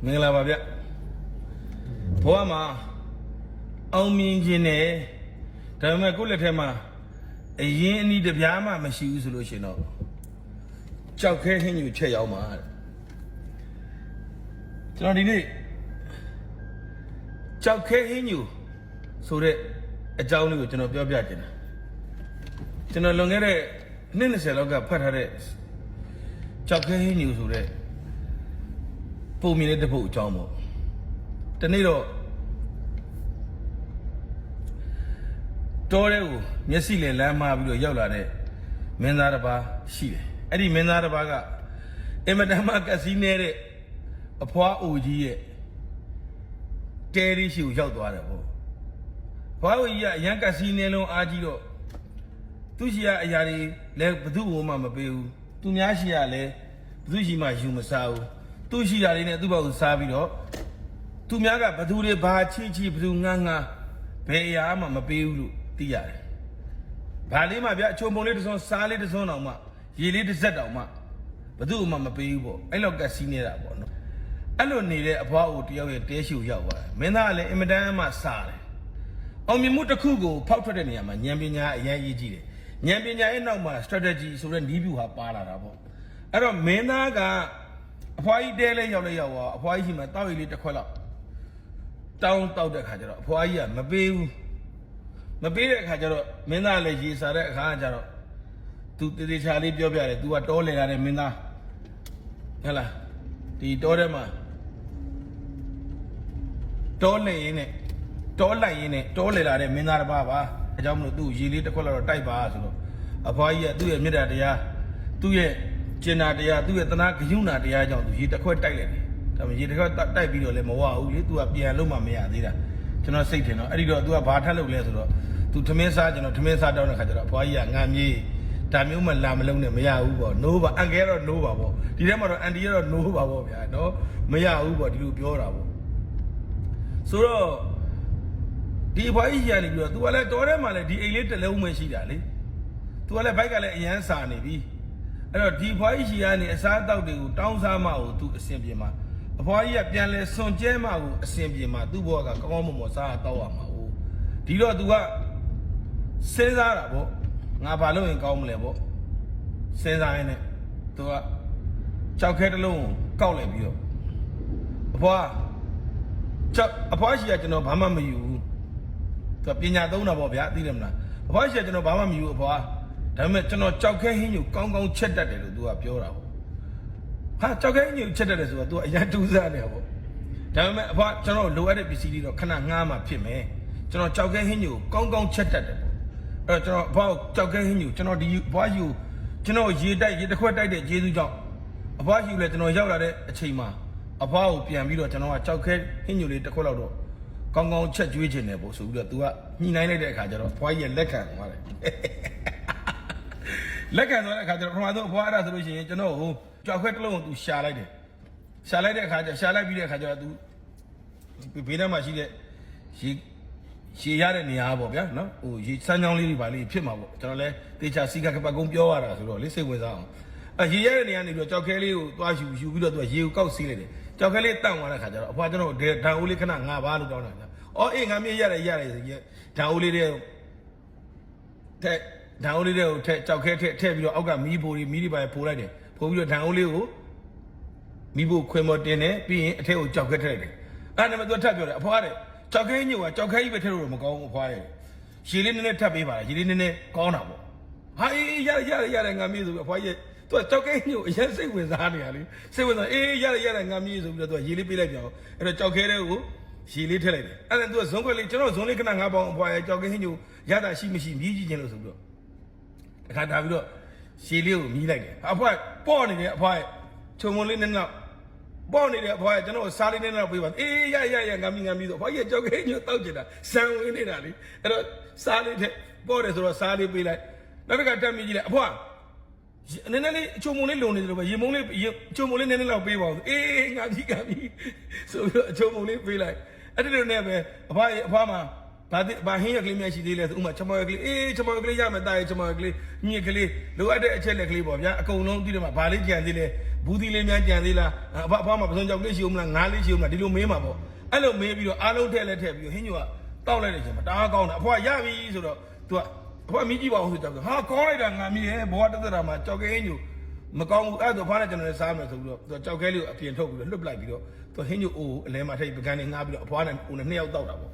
မင်္ဂလာပါဗျဘဝမှာအောင်မြင်ခြင်းနဲ့ဒါပေမဲ့ကိုယ့်လက်ထဲမှာအရင်အနည်းတပြားမှမရှိဘူးဆိုလို့ရှင်တော့ကြောက်ခဲဟင်းယူချက်ရောက်မှာကျွန်တော်ဒီနေ့ကြောက်ခဲဟင်းယူဆိုတဲ့အကြောင်းလေးကိုကျွန်တော်ပြောပြချင်တာကျွန်တော်လွန်ခဲ့တဲ့နှစ်20လောက်ကဖတ်ထားတဲ့ကြောက်ခဲဟင်းယူဆိုတဲ့ပုံမြင်တဲ့တပုတ်အကြောင်းပေါ့တနေ့တော့တောထဲကိုမျက်စိနဲ့လမ်းမှားပြီးတော့ရောက်လာတဲ့မင်းသားတစ်ပါးရှိတယ်အဲ့ဒီမင်းသားတစ်ပါးကအင်မတန်မှကစီးနေတဲ့အဖွားအိုကြီးရဲ့တဲလေးရှိကိုရောက်သွားတယ်ပေါ့ဖွားအိုကြီးကအရန်ကစီးနေလုံးအားကြီးတော့သူရှိရအရာတွေလည်းဘသူ့ကိုမှမပေးဘူးသူများရှိရလည်းဘသူရှိမှယူမစားဘူးသူရှိတာလေးနဲ့သူ့ဘောက်ကိုစားပြီးတော့သူများကဘသူတွေဘာချီဘသူငန်းဘယ်အရာမှမပေးဘူးလို့သိရတယ်။ဘာလေးမှဗျအချုံပုံလေးတစ်စုံစားလေးတစ်စုံတောင်မှရေလေးတစ်စက်တောင်မှဘသူ့မှမပေးဘူးပေါ့အဲ့လောက်ကစီးနေတာပေါ့နော်အဲ့လိုနေတဲ့အဖွားအိုတယောက်ရဲ့တဲရှိကိုရောက်သွားတယ်မင်းသားကလည်းအင်မတန်မှစားတယ်အောင်မြင်မှုတစ်ခုကိုဖောက်ထွက်တဲ့နေရာမှာဉာဏ်ပညာအရင်ရေးကြည့်တယ်ဉာဏ်ပညာရဲ့နောက်မှာ strategy ဆိုတဲ့နည်းဗျူဟာပါလာတာပေါ့အဲ့တော့မင်းသားကအဖွားကြီးတဲလဲရောက်သွားအဖွားကြီးရှိမှတောက်ရည်လေးတစ်ခွက်လောက်တောင်းတောက်တဲ့ခါကျတော့အဖွားကြီးကမပေးဘူးမပေးတဲ့အခါကျတော့မင်းသားလည်းရေစားတဲ့အခါကျတော့ तू တေတေချာလေးပြောပြတယ် तू ကတောလဲလာတဲ့မင်းသားဟဲ့လားဒီတောထဲမှာတောလဲရင်းနဲ့တောလိုက်ရင်းနဲ့တောလဲလာတဲ့မင်းသားတစ်ပါးပါအဲကြောင့်မလို့ तू ရေလေးတစ်ခွက်လောက်တော့တိုက်ပါဆိုတော့အဖွားကြီးကသူ့ရဲ့မေတ္တာတရားသူ့ရဲ့ကျင်နာတရားသူ့ရဲ့သနာဂရုဏာတရားကြောင့် तू ရေတစ်ခွက်တိုက်လိုက်တယ်ဒါပေမဲ့ရေတစ်ခွက်တိုက်ပြီးတော့လည်းမဝဘူးလေ तू ကပြန်လို့မှမရသေးတာကျွန်တော်စိတ်ထင်တော့အဲ့ဒီတော့ तू ကဘာထပ်လုပ်လဲဆိုတော့ तू ထမင်းစားကျွန်တော်ထမင်းစားတောင်းတဲ့ခါကျတော့အဖွားကြီးကငံမြေးဒါမျိုးမှလာမလုံးနဲ့မရဘူးပေါ့နိုးပါအန်ကဲတော့နိုးပါပေါ့ဒီထဲမှာတော့အန်တီကတော့နိုးပါပေါ့ဗျာနော်မရဘူးပေါ့ဒီလိုပြောတာပေါ့ဆိုတော့ဒီအဖွားကြီးကြီးကနေပြီးတော့ तू ကလည်းတော်ထဲမှာလည်းဒီအိမ်လေးတစ်လုံးပဲရှိတာလေ तू ကလည်းဘိုက်ကလည်းအရန်စာနေပြီအဲ့တော့ဒီအဖွားကြီးကြီးကနေအစားအသောက်တွေကိုတောင်းစားမှကို तू အဆင်ပြေမှာအဖွားကြီးကပြန်လဲစွန်ကျဲမှကိုအဆင်ပြေမှာသူ့ဘဝကကောင်းကောင်းမွန်မွန်စားတောက်ရမှာဟုတ်ဒီတော့ तू ကစဉ်းစားတာပေါ့ငါဘာလုပ်ရင်ကောင်းမလဲပေါ့စဉ်းစားရင်းနဲ့ तू ကကြောက်ခဲတစ်လုံးကိုကောက်လိုက်ပြီးတော့အဖွားရှိကကျွန်တော်ဘာမှမယူဘူး तू ပညာသုံးတာပေါ့ဗျာသိတယ်မလားအဖွားရှိကကျွန်တော်ဘာမှမယူဘူးအဖွားဒါပေမဲ့ကျွန်တော်ကြောက်ခဲဟင်းညိုကောင်းကောင်းချက်တတ်တယ်လို့ तू ကပြောတာပေါ့ဟာကြောက်ခဲဟင်းညိုချက်တတ်တယ်ဆိုတော့ तू ကအရင်တူးစားနေတာပေါ့ဒါပေမဲ့အဖွားကျွန်တော်လိုအပ်တဲ့ပစ္စည်းတွေတော့ခဏငှားမှဖြစ်မယ်ကျွန်တော်ကြောက်ခဲဟင်းညိုကောင်းကောင်းချက်တတ်တယ်အဲ့တော့ကျွန်တော်အဖွားကြောက်ခဲဟင်းညိုကျွန်တော်ဒီအဖွားယူကျွန်တော်ရေတစ်ခွက်တိုက်တဲ့ကျေးဇူးကြောင့်အဖွားယူလဲကျွန်တော်ရောက်လာတဲ့အချိန်မှာအဖွားကိုပြန်ပြီးတော့ကျွန်တော်ကကြောက်ခဲဟင်းညိုလေးတစ်ခွက်လောက်တော့ကောင်းကောင်းချက်ကျွေးခြင်းတယ်ပေါ့ဆိုပြီးတော့ तू ကညှိနှိုင်းလိုက်တဲ့အခါကျတော့အဖွားကြီးရဲ့လက်ခံသွားတယ်လက်ခံသွားတဲ့အခါကျတော့ပထမဆုံးအဖွားအဲ့ဒါဆိုလို့ရှိရင်ကျွန်တော်ဟိုကြောက်ခဲတစ်လုံးကို तू ရှာလိုက်တယ်ရှာလိုက်တဲ့အခါကျရှာလိုက်ပြီးတဲ့အခါကျတော့ तू ဘေးထဲမှာရှိတဲ့ရေရတဲ့နေရာပေါ့ဗျာနော်ဟိုရေစမ်းချောင်းလေးတွေပါလေးဖြစ်မှာပေါ့ကျွန်တော်လည်းတေချာစီကကပတ်ကုန်းပြောရတာဆိုတော့လေးစိတ်ဝင်စားအောင်ရေရတဲ့နေရာနေပြီးတော့ကြောက်ခဲလေးကိုသွားယူပြီးတော့ तू ရေကိုကောက်စီးလိုက်တယ်ကြောက်ခဲလေးတန့်သွားတဲ့ခါကျတော့အဖွားကျွန်တော်ဓာတ်အိုးလေးခဏငါပါလို့တောင်းတာဗျာအော်အေးငါမြေရတယ်ဆိုရင်ဓာတ်အိုးလေးတွေထက်ဓာတ်အိုးလေးတွေကိုထက်ကြောက်ခဲထည့်ပြီးတော့အောက်ကမီးဖိုတွေပါဖိုးလိုက်တယ်ဖိုးပြီးတော့ဓာတ်အိုးလေးကိုမီးဖိုခွင်မတင်တယ်ပြီးရင်အထက်ကိုကြောက်ခဲထည့်လိုက်တယ်အဲ့ဒါမှ तू ထပ်ပြောတယ်အဖွားတဲ့ကြောက်ခဲညိုကကြောက်ခဲကြီးပဲထည့်လို့မကောင်းဘူးအဖွားရဲ့ရေလေးနည်းနည်းထပ်ပေးပါလားရေလေးနည်းနည်းကောင်းတာပေါ့ဟာအေးရတယ်ငါမြေးဆိုပြီးအဖွားရဲ့ तू ကြောက်ခဲညိုအရင်စိတ်ဝင်စားနေရလေစိတ်ဝင်စားအေးရတယ်ငါမြေးဆိုပြီးတော့ तू ရေလေးပေးလိုက်ပြန်အောင်အဲ့တော့ကြောက်ခဲတွေကိုရေလေးထည့်လိုက်တယ်အဲ့ဒါ तू ဇွန်ခွက်လေးကျွန်တော်ဇွန်လေးခဏငါပေါင်းအဖွားရဲ့ကြောက်ခဲညိုရတာရှိမရှိမြည်ကြည့်ခြင်းလို့ဆိုပြီးတော့တခါထားပြီးတော့ရေလေးကိုမြည်လိုက်တယ်အဖွားပေါ့နေတယ်အဖွားရဲ့ခြုံမလေးနည်းနည်းပေါ့နေတယ်အဖွားရဲ့ကျွန်တော်စားလေးနည်းနည်းပေးပါအေးရငါမီဆိုအဖွားရဲ့ကြောက်ခဲညိုတောက်ကြတာစံဝင်နေတာလေအဲ့တော့စားလေးထက်ပေါ့တယ်ဆိုတော့စားလေးပေးလိုက်နောက်တစ်ခါတက်မြည်ကြည့်လိုက်အဖွားနည်းနည်းလေးအချုံမုံလေးလုံနေတယ်လို့ပဲရေမုံလေးအချုံမုံလေးနည်းနည်းလောက်ပေးပါဦးအေးငါပြီဆိုပြီးတော့အချုံမုံလေးပေးလိုက်အဲ့ဒီလိုနဲ့ပဲအဖွားမှာ ဘာဟင်းရကလေးများရှိသေးလဲဆိုဥမာချမော်ကလေးချမော်ကလေးရမယ်တားချမော်ကလေးညစ်ကလေးလိုအပ်တဲ့အချက်လက်ကလေးပေါ့ဗျာအကုန်လုံးပြီးတော့မှဘာလေးကြံသေးလဲဘူးသီးလေးများကြံသေးလားအဖွားမှာပစုံကြောက်လေးရှိဦးမလားငါးလေးရှိဦးမလားဒီလိုမေးမှာပေါ့အဲ့လိုမေးပြီးတော့အားလုံးထည့်လက်ထည့်ပြီးဟင်းညိုကတောက်လိုက်တဲ့အချိန်မှာတအားကောင်းတာအဖွားရပြီဆိုတော့သူကအဖွားမြည်ကြည့်ပါအောင်ဆိုကြောက်ဟာကောင်းလိုက်တာငါမြည်ရဲ့ဘောတက်တက်တာမှာကြောက်ကဲဟင်းညိုမကောင်းဘူးအဲ့ဒါဖွားနဲ့ကျွန်တော်လည်းစားမယ်ဆိုပြီးတော့သူကြောက်ကဲလေးကိုအပြင်ထုတ်ပြီးတော့လွတ်ပလိုက်ပြီးတော့သူဟင်းညိုအိုအလဲမှာထိတ်ပကန်းနဲ့ငားပြီးတော့အဖွားနဲ့ဦးနဲ့နှစ်ယောက်တောက်တာပေါ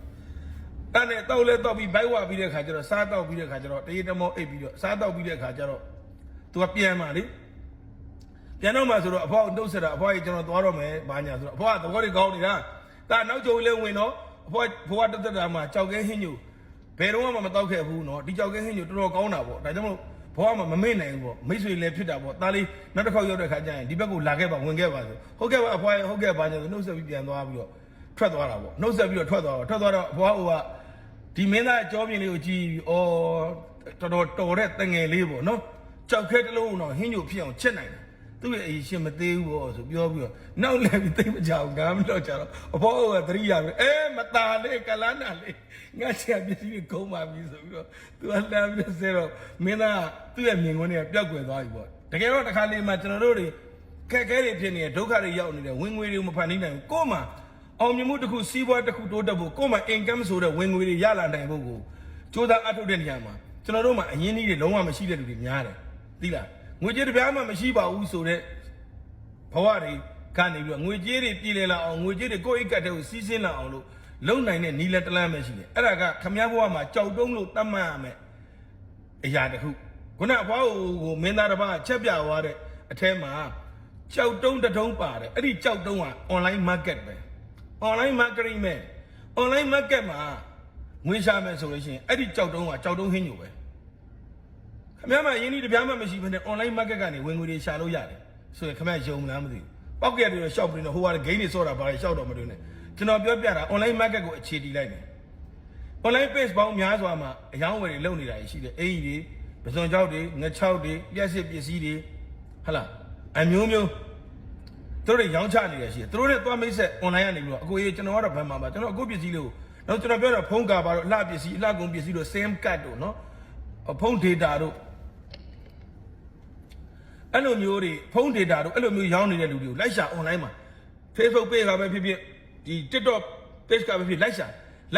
့အဲ့နဲ့တောက်လဲတောက်ပြီးဘိုက်ဝပြီးတဲ့ခါကျတော့စားတောက်ပြီးတဲ့ခါကျတော့တရေတမောအိပ်ပြီးတော့စားတောက်ပြီးတဲ့ခါကျတော့သူကပြန်มาလေပြန်တော့မှဆိုတော့အဖွားကိုနှုတ်ဆက်တာအဖွားကြီးကျွန်တော်သွားတော့မယ်ဘာညာဆိုတော့အဖွားကသဘောတွေကောင်းနေတာဒါနောက်ကျုံလေးဝင်တော့အဖွားဘွားတက်တက်တာမှကြောက်ကဲဟင်းညိုဘယ်တော့မှမတောက်ခဲ့ဘူးနော်ဒီကြောက်ကဲဟင်းညိုတော်တော်ကောင်းတာပေါ့ဒါကြောင့်မို့ဘွားမှမမေ့နိုင်ဘူးပေါ့မိတ်ဆွေလည်းဖြစ်တာပေါ့သားလေးနောက်တစ်ခေါက်ရောက်တဲ့ခါကျရင်ဒီဘက်ကိုလာခဲ့ပါဝင်ခဲ့ပါဆိုဟုတ်ကဲ့ပါအဖွားဟုတ်ကဲ့ပါညာဆိုနှုတ်ဆက်ပြီးပြန်သွားပြီးတော့ထွက်သွားတာပေါ့နှုတ်ဆက်ပြီးတော့ထွက်သွားတော့အဖွားကဒီမင်းသားအကြောပြင်လေးကိုကြည့်ပြီးအော်တော်တဲ့တငယ်လေးပေါ့နော်ကြောက်ခဲတလုံးတော့ဟင်းညိုဖြစ်အောင်ချက်နိုင်တယ်သူ့ရဲ့အရှင်မသေးဘူးပေါ့ဆိုပြောပြီးတော့နောက်လည်းပြီးသိမကြောက်ငါမတော့ကြတော့အဖေကသတိရပြီမตาလေးကလန်းနာလေးငါချက်ပစ္စည်းတွေဂုံးပါပြီဆိုပြီးတော့သူကလှမ်းပြီးတော့ဆဲတော့မင်းသားသူ့ရဲ့မြင်ကွင်းတွေကပျောက်ကွယ်သွားပြီပေါ့တကယ်တော့တစ်ခါလေးမှကျွန်တော်တို့တွေခက်ခဲတွေဖြစ်နေတဲ့ဒုက္ခတွေရောက်နေတဲ့ဝင်ငွေတွေမဖန်နိုင်ဘူးကို့မှာအောင်မြင်မှုတစ်ခုစီးပွားတစ်ခုတိုးတက်ဖို့ကို့မှာ income ဆိုတဲ့ဝင်ငွေတွေရလာနိုင်ဖို့ကိုစူးစမ်းအထောက်တဲ့နေရာမှာကျွန်တော်တို့မှာအရင်းနှီးတွေလုံးဝမရှိတဲ့လူတွေများတယ်သိလားငွေကြေးတစ်ပြားမှမရှိပါဘူးဆိုတဲ့ဘဝတွေကနေပြီးတော့ငွေကြေးတွေပြည်လည်လာအောင်ငွေကြေးတွေကိုယ့်အိတ်ကတ်တဲ့ကိုစီးဆင်းလာအောင်လို့လုံနိုင်တဲ့နီးလက်တလန်းပဲရှိတယ်အဲ့ဒါကခမည်းဘဝမှာကြောက်တုံးလို့တတ်မှတ်ရမယ်အရာတစ်ခုခုနအဖွားကိုမင်းသားတစ်ပါးချက်ပြသွားတဲ့အထဲမှာကြောက်တုံးတထုံးပါတယ်အဲ့ဒီကြောက်တုံးက online market ပဲ online marketing ပဲ online market မှာငွေရှာမယ်ဆိုလို့ရှိရင်အဲ့ဒီကြောက်တုံးကကြောက်တုံးဟင်းညိုပဲခမည်းမရင်းနှီးတစ်ပြားမှမရှိဘဲနဲ့ online market ကနေဝင်ငွေတွေရှာလို့ရတယ်ဆိုရင်ခမည်းယုံမလားမသိဘူးပောက်ကရတွေရှောက်ပြီးတော့ဟိုကဂိမ်းတွေစောတာပါလေရှောက်တော့မတွေ့နဲ့ကျွန်တော်ပြောပြတာ online market ကိုအခြေတည်လိုက်တယ် online page ပေါင်းများစွာမှာအယောင်းဝယ်တွေလုပ်နေတာရှိတယ်အိမ်ကြီးတွေပစွန်ကြောက်တွေငချောက်တွေပြက်စစ်ပစ္စည်းတွေဟလာအမျိုးမျိုးသူတို့ရောင်းချနေရရှိတယ်သူတို့နဲ့သွားမိတ်ဆက် online ကနေပြီးတော့အကိုကြီးကျွန်တော်ကတော့ဘယ်မှာပါကျွန်တော်အခုပစ္စည်းလေးကိုတော့ကျွန်တော်ပြောတာဖုန်းကာပါတော့အလှပစ္စည်းအလှကုန်ပစ္စည်းတို့ SIM card တို့နော်ဖုန်း data တို့အဲ့လိုမျိုးတွေဖုန်း data တို့အဲ့လိုမျိုးရောင်းနေတဲ့လူတွေကိုလိုက်ရှာ online မှာ Facebook page ကပဲဖြစ်ဖြစ်ဒီ TikTok page ကပဲဖြစ်လို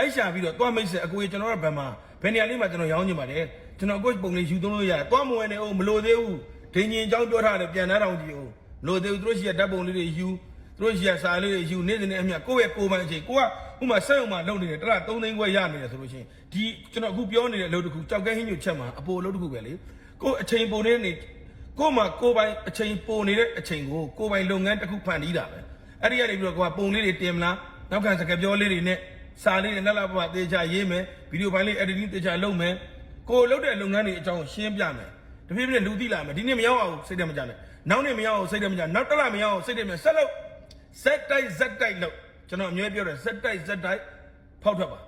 က်ရှာပြီးတော့သွားမိတ်ဆက်အကိုကြီးကျွန်တော်ကဘယ်မှာဘယ်နေရာလေးမှာကျွန်တော်ရောင်းနေပါတယ်ကျွန်တော်ကိုပုံလေးယူသုံးလို့ရတယ်သွားမဝင်နေအောင်မလို့သေးဘူးဒင်းရင်အကြောင်းပြောထားတယ်ပြန်နှားတောင်ကြည့်အောင်လို့သေးဘူးသူတို့ရှိရဓာတ်ပုံလေးတွေယူသူတို့ရှိရစာလေးတွေယူနေ့စဉ်နဲ့အမျှကိုယ့်ရဲ့ကိုယ်ပိုင်အချိန်ကိုကဥမာစက်ရုံမှာလုပ်နေတယ်တလား3သိန်းခွဲရနေတယ်ဆိုလို့ရှိရင်ဒီကျွန်တော်အခုပြောနေတဲ့အလုပ်တစ်ခုကြောက်ကဲဟင်းညိုချက်မှာအပိုအလုပ်တစ်ခုပဲလေကိုအချိန်ပုံနေကို့မှာကိုယ်ပိုင်အချိန်ပိုနေတဲ့အချိန်ကိုကိုယ်ပိုင်လုပ်ငန်းတစ်ခုဖန်တီးတာပဲအဲ့ဒီကနေပြီးတော့ကိုကပုံလေးတွေတင်မလားနောက်ခံစကားပြောလေးတွေနဲ့စာလေးတွေလက်ပတေချာရေးမယ်ဗီဒီယိုဖိုင်လေး editing တေချာလုပ်မယ်ကိုလုပ်တဲ့လုပ်ငန်းတွေအကြောင်းရှင်းပြမယ်တဖြည်းဖြည်းလူသိလာမယ်ဒီနေ့မရောက်အောင်စိတ်ထဲမကြနဲ့နောက်နေ့မရောက်အောင်စိတ်ထဲမကြနောက်တစ်လမရောက်အောင်စိတ်ထဲမဆက်လို့ဇက်တိုက်လို့ကျွန်တော်အမြဲပြောတယ်ဇက်တိုက်ဖောက်ထွက်ပါ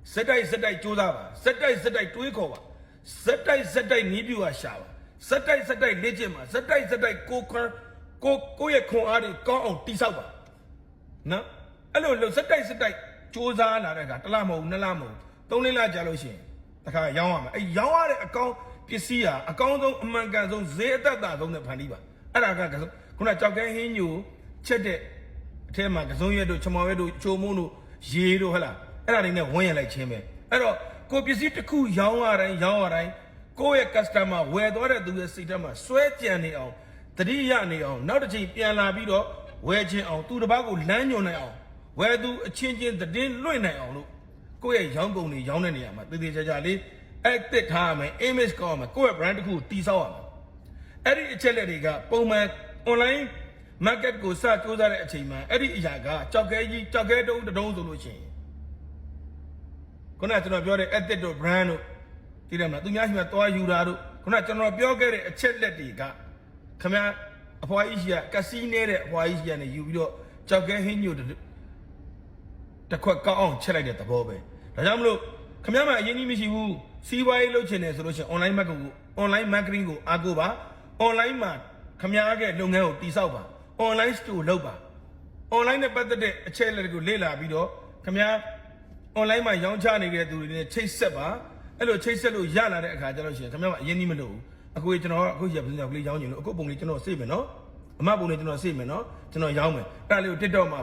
ဇက်တိုက်စူးစမ်းပါဇက်တိုက်တွေးခေါ်ပါဇက်တိုက်နီးပြူကရှာပါဇက်တိုက်လေ့ကျင့်ပါဇက်တိုက်ကိုရဲ့ခွန်အားတွေကောင်းအောင်တိဆောက်ပါနော်အဲ့လိုဇက်တိုက်စူးစမ်းလာတဲ့အခါတစ်လမဟုတ်2လမဟုတ်3-4လကြာလို့ရှိရင်တခါရောင်းရမယ်အဲ့ရောင်းရတဲ့အကောင့်ပစ္စည်းဟာအကောင်းဆုံးအမှန်ကန်ဆုံးဈေးအသက်သာဆုံးနဲ့ဖန်တီးပါအဲ့ဒါကခုနကြောက်ကဲဟင်းညိုချက်တဲ့အထဲမှာကစုံရက်တို့ချမော်ရက်တို့ချိုမုံတို့ရေတို့ဟလာအဲ့ဒါတွေနဲ့ဝန်းရလိုက်ခြင်းပဲအဲ့တော့ကိုပစ္စည်းတစ်ခုရောင်းရတိုင်းကိုယ့်ရဲ့ customer ဝယ်သွားတဲ့သူရဲ့စိတ်ထဲမှာစွဲကြံနေအောင်တတိယနေအောင်နောက်တစ်ချိန်ပြန်လာပြီးတော့ဝယ်ခြင်းအောင်သူတစ်ပါးကိုလမ်းညွှန်နိုင်အောင်ဝယ်သူအချင်းချင်းသတင်းလွှင့်နိုင်အောင်လို့ကိုယ့်ရဲ့ရောင်းကုန်တွေရောင်းတဲ့နေရာမှာတည်တည်ချာချာလေး active ထားရမယ် image ကောင်းရမယ်ကိုယ့်ရဲ့ brand တစ်ခုတည်ဆောက်ရမယ်အဲ့ဒီအချက်လက်တွေကပုံမှန် online market ကိုစတိုးစားတဲ့အချိန်မှာအဲ့ဒီအရာကကြောက်ကဲတုံးဆိုလို့ရှိရင်ခုနကကျွန်တော်ပြောတဲ့ active တို့ brand တို့ဒီထဲမှာသူများရှိမှသွားယူတာတို့ခုနကကျွန်တော်ပြောခဲ့တဲ့အချက်လက်တွေကခမအဖွားကြီးရှိကကစီးနေတဲ့အဖွားကြီးရှိကနေယူပြီးတော့ကြောက်ကဲဟင်းညိုတစ်ခွက်ကောင်းအောင်ချက်လိုက်တဲ့သဘောပဲဒါကြောင့်မလို့ခမမအရင်ကြီးမရှိဘူးစီးပွားရေးလုပ်ချင်တယ်ဆိုလို့ရှိရင် online marketing ကိုအားကိုးပါ online မှာခမရဲ့လုပ်ငန်းကိုတည်ဆောက်ပါ online store လုပ်ပါ online နဲ့ပတ်သက်တဲ့အချက်အလက်တွေကိုလေ့လာပြီးတော့ခမ online မှာရောင်းချနေတဲ့သူတွေနဲ့ချိတ်ဆက်ပါအဲ့လိုချိတ်ဆက်လို့ရလာတဲ့အခါကျတော့ရှင်ခင်ဗျားကအရင်ကြီးမလို့အခုကျွန်တော်အခုရပစံကလေးရောင်းချင်လို့အခုပုံလေးကျွန်တော်စိတ်မယ်နော်အမပုံလေးကျွန်တော်စိတ်မယ်နော်ကျွန်တော်ရောင်းမယ်အဲ့ဒါလေးကို TikTok မှာ